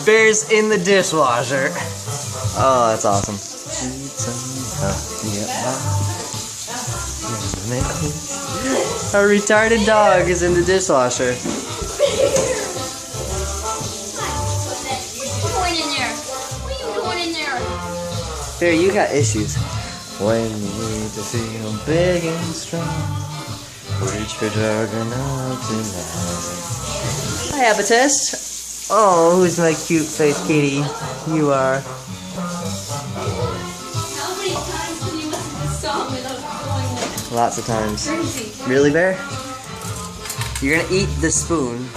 Bear's in the dishwasher. Oh, that's awesome. A retarded dog is in the dishwasher. Bear, you got issues. When you need to feel big and strong, reach for Juggernaut tonight. Hi, Abatis. Oh, who's my cute face kitty? You are. How many times can you listen to this song without going with it? Lots of times. Crazy. Really, Bear? You're gonna eat the spoon.